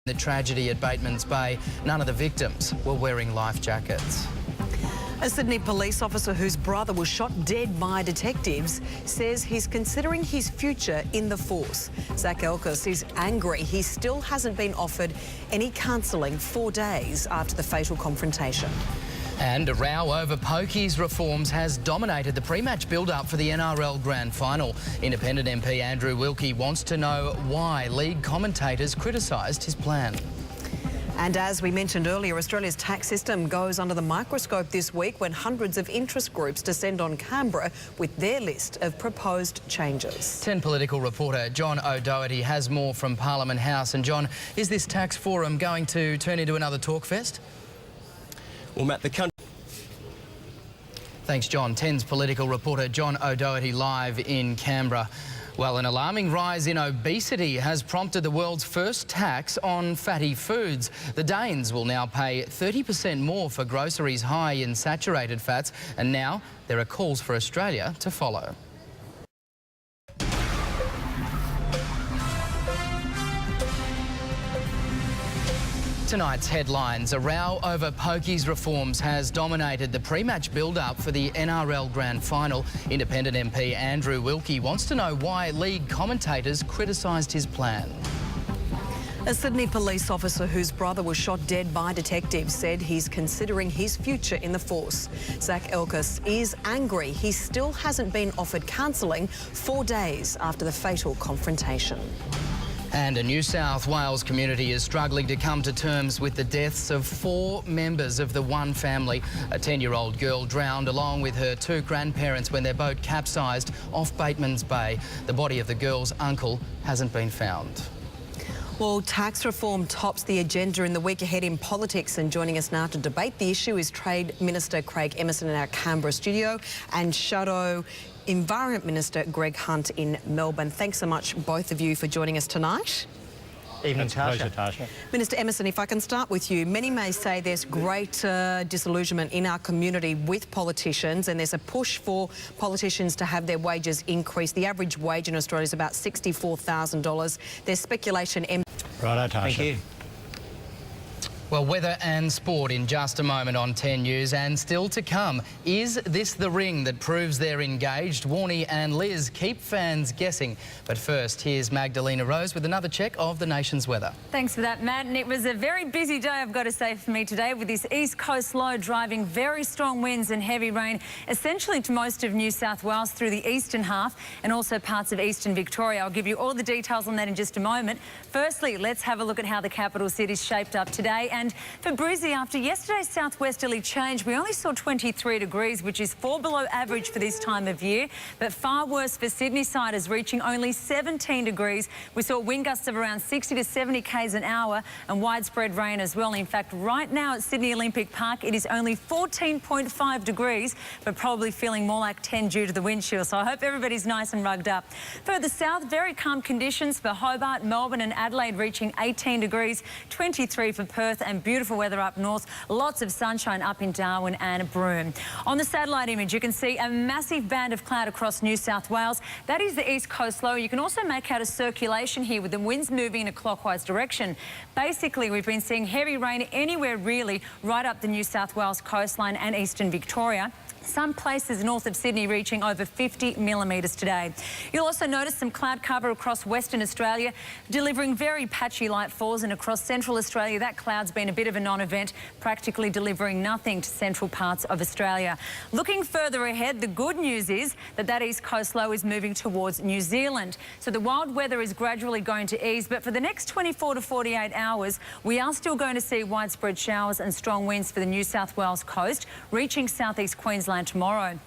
The tragedy at Bateman's Bay, none of the victims were wearing life jackets. A Sydney police officer whose brother was shot dead by detectives says he's considering his future in the force. Zach Elkis is angry he still hasn't been offered any counselling 4 days after the fatal confrontation. And a row over pokies reforms has dominated the pre-match build-up for the NRL Grand Final. Independent MP Andrew Wilkie wants to know why league commentators criticised his plan. And as we mentioned earlier, Australia's tax system goes under the microscope this week when hundreds of interest groups descend on Canberra with their list of proposed changes. 10 political reporter John O'Doherty has more from Parliament House. And John, is this tax forum going to turn into another talk fest? Well, Matt, the country... Thanks, John. 10's political reporter John O'Doherty live in Canberra. Well, an alarming rise in obesity has prompted the world's first tax on fatty foods. The Danes will now pay 30% more for groceries high in saturated fats, and now there are calls for Australia to follow. Tonight's headlines. A row over pokies reforms has dominated the pre-match build-up for the NRL Grand Final. Independent MP Andrew Wilkie wants to know why league commentators criticised his plan. A Sydney police officer whose brother was shot dead by detectives said he's considering his future in the force. Zach Elkis is angry he still hasn't been offered counselling 4 days after the fatal confrontation. And a New South Wales community is struggling to come to terms with the deaths of 4 members of the one family. A 10-year-old girl drowned along with her 2 grandparents when their boat capsized off Bateman's Bay. The body of the girl's uncle hasn't been found. Well, tax reform tops the agenda in the week ahead in politics, and joining us now to debate the issue is Trade Minister Craig Emerson in our Canberra studio and Shadow Environment Minister Greg Hunt in Melbourne. Thanks so much, both of you, for joining us tonight. Evening, Tasha. Minister Emerson, if I can start with you. Many may say there's great disillusionment in our community with politicians, and there's a push for politicians to have their wages increased. The average wage in Australia is about $64,000. There's speculation... Righto, Tasha. Thank you. Well, weather and sport in just a moment on 10 News, and still to come. Is this the ring that proves they're engaged? Warnie and Liz keep fans guessing. But first, here's Magdelina Rose with another check of the nation's weather. Thanks for that, Matt. And it was a very busy day, I've got to say, for me today, with this east coast low driving very strong winds and heavy rain, essentially to most of New South Wales through the eastern half and also parts of eastern Victoria. I'll give you all the details on that in just a moment. Firstly, let's have a look at how the capital city's shaped up today. And for Brizzy, after yesterday's southwesterly change, we only saw 23 degrees, which is 4 below average for this time of year, but far worse for Sydney siders, reaching only 17 degrees. We saw wind gusts of around 60 to 70 k's an hour and widespread rain as well. In fact, right now at Sydney Olympic Park, it is only 14.5 degrees, but probably feeling more like 10 due to the wind chill. So I hope everybody's nice and rugged up. Further south, very calm conditions for Hobart, Melbourne and Adelaide, reaching 18 degrees, 23 for Perth, and beautiful weather up north. Lots of sunshine up in Darwin and Broome. On the satellite image, you can see a massive band of cloud across New South Wales. That is the east coast low. You can also make out a circulation here with the winds moving in a clockwise direction. Basically, we've been seeing heavy rain anywhere really right up the New South Wales coastline and eastern Victoria. Some places north of Sydney reaching over 50 millimetres today. You'll also notice some cloud cover across Western Australia, delivering very patchy light falls, and across Central Australia that cloud's been a bit of a non-event, practically delivering nothing to central parts of Australia. Looking further ahead, the good news is that east coast low is moving towards New Zealand. So the wild weather is gradually going to ease, but for the next 24 to 48 hours, we are still going to see widespread showers and strong winds for the New South Wales coast, reaching southeast Queensland tomorrow.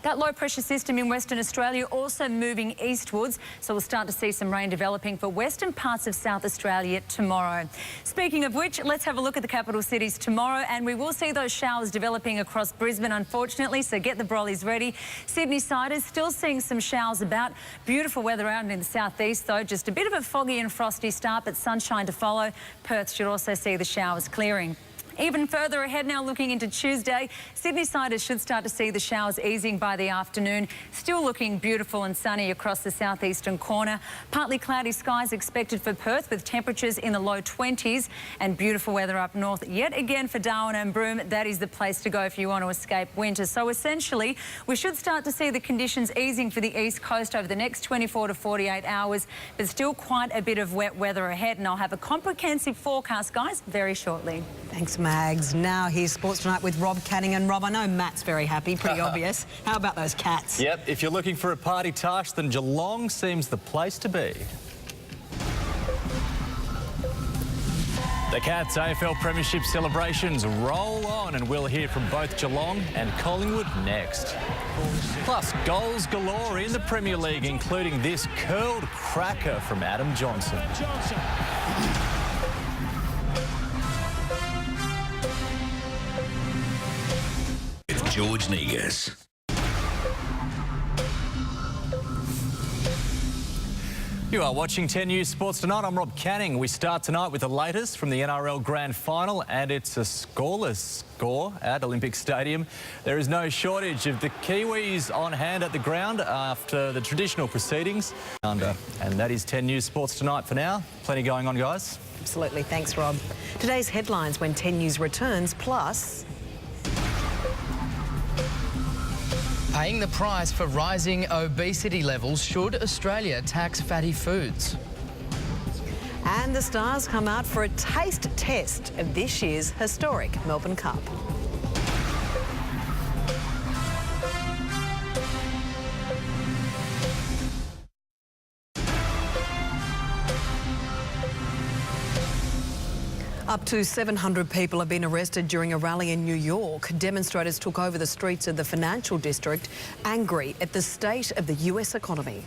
That low pressure system in Western Australia also moving eastwards, so we'll start to see some rain developing for western parts of South Australia tomorrow. Speaking of which, let's have a look at the capital cities tomorrow, and we will see those showers developing across Brisbane, unfortunately, so get the brollies ready. Sydney siders still seeing some showers about. Beautiful weather out in the southeast, though. Just a bit of a foggy and frosty start, but sunshine to follow. Perth should also see the showers clearing. Even further ahead now, looking into Tuesday, Sydney siders should start to see the showers easing by the afternoon. Still looking beautiful and sunny across the southeastern corner. Partly cloudy skies expected for Perth with temperatures in the low 20s, and beautiful weather up north yet again for Darwin and Broome. That is the place to go if you want to escape winter. So essentially, we should start to see the conditions easing for the east coast over the next 24 to 48 hours, but still quite a bit of wet weather ahead, and I'll have a comprehensive forecast, guys, very shortly. Thanks, Mags. Now here's Sports Tonight with Rob Canning. And Rob, I know Matt's very happy, pretty obvious. How about those Cats? Yep, if you're looking for a party, Tash, then Geelong seems the place to be. The Cats AFL Premiership celebrations roll on, and we'll hear from both Geelong and Collingwood next. Plus, goals galore in the Premier League, including this curled cracker from Adam Johnson. With George Negus. You are watching 10 News Sports Tonight. I'm Rob Canning. We start tonight with the latest from the NRL Grand Final, and it's a scoreless score at Olympic Stadium. There is no shortage of the Kiwis on hand at the ground after the traditional proceedings. And that is 10 News Sports Tonight for now. Plenty going on, guys. Absolutely. Thanks, Rob. Today's headlines when 10 News returns, plus... Paying the price for rising obesity levels, should Australia tax fatty foods? And the Stars come out for a taste test of this year's historic Melbourne Cup. Up to 700 people have been arrested during a rally in New York. Demonstrators took over the streets of the financial district, angry at the state of the US economy.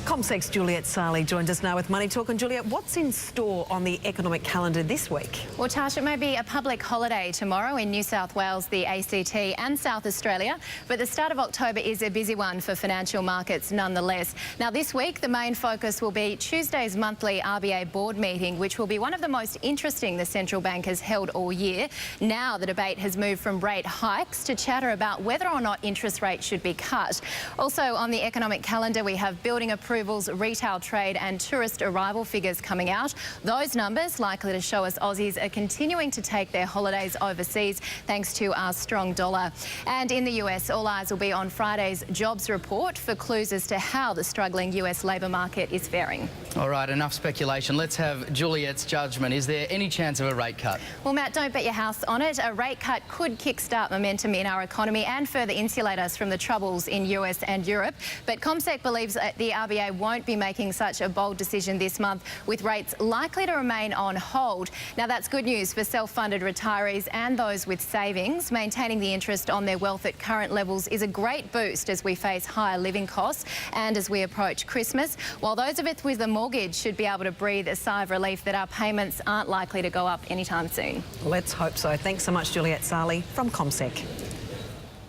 CommSec's Juliet Sarli joins us now with Money Talk. And Juliet, what's in store on the economic calendar this week? Well, Tash, it may be a public holiday tomorrow in New South Wales, the ACT and South Australia, but the start of October is a busy one for financial markets nonetheless. Now, this week, the main focus will be Tuesday's monthly RBA board meeting, which will be one of the most interesting the central bank has held all year. Now, the debate has moved from rate hikes to chatter about whether or not interest rates should be cut. Also, on the economic calendar, we have building approvals, retail trade and tourist arrival figures coming out. Those numbers likely to show us Aussies are continuing to take their holidays overseas thanks to our strong dollar. And in the US, all eyes will be on Friday's jobs report for clues as to how the struggling US labour market is faring. All right, enough speculation. Let's have Juliet's judgment. Is there any chance of a rate cut? Well, Matt, don't bet your house on it. A rate cut could kickstart momentum in our economy and further insulate us from the troubles in US and Europe. But CommSec believes that the RBA won't be making such a bold decision this month, with rates likely to remain on hold. Now, that's good news for self-funded retirees and those with savings. Maintaining the interest on their wealth at current levels is a great boost as we face higher living costs and as we approach Christmas, while those of us with a mortgage should be able to breathe a sigh of relief that our payments aren't likely to go up anytime soon. Let's hope so. Thanks so much, Juliet Sarli from CommSec.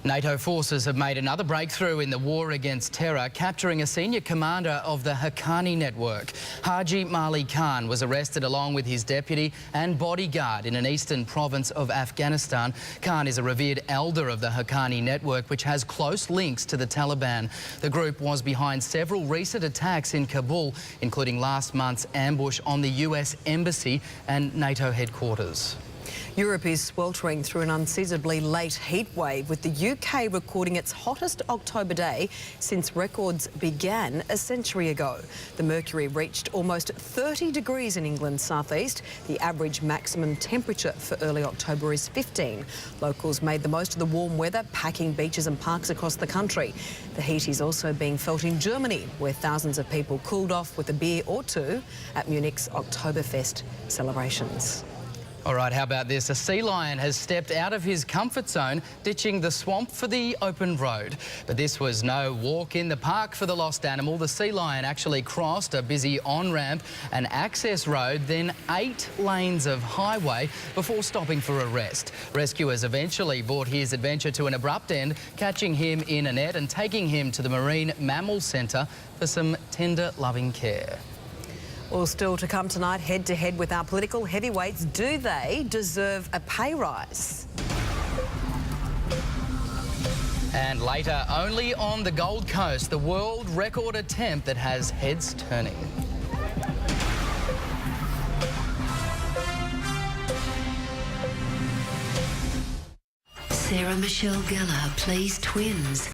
NATO forces have made another breakthrough in the war against terror, capturing a senior commander of the Haqqani network. Haji Mali Khan was arrested along with his deputy and bodyguard in an eastern province of Afghanistan. Khan is a revered elder of the Haqqani network, which has close links to the Taliban. The group was behind several recent attacks in Kabul, including last month's ambush on the US Embassy and NATO headquarters. Europe is sweltering through an unseasonably late heat wave, with the UK recording its hottest October day since records began a century ago. The mercury reached almost 30 degrees in England's southeast. The average maximum temperature for early October is 15. Locals made the most of the warm weather, packing beaches and parks across the country. The heat is also being felt in Germany, where thousands of people cooled off with a beer or two at Munich's Oktoberfest celebrations. All right, how about this? A sea lion has stepped out of his comfort zone, ditching the swamp for the open road. But this was no walk in the park for the lost animal. The sea lion actually crossed a busy on-ramp and access road, then 8 lanes of highway before stopping for a rest. Rescuers eventually brought his adventure to an abrupt end, catching him in a net and taking him to the Marine Mammal Centre for some tender, loving care. Well, still to come tonight, head-to-head with our political heavyweights. Do they deserve a pay rise? And later, only on the Gold Coast, the world record attempt that has heads turning. Sarah Michelle Gellar plays twins.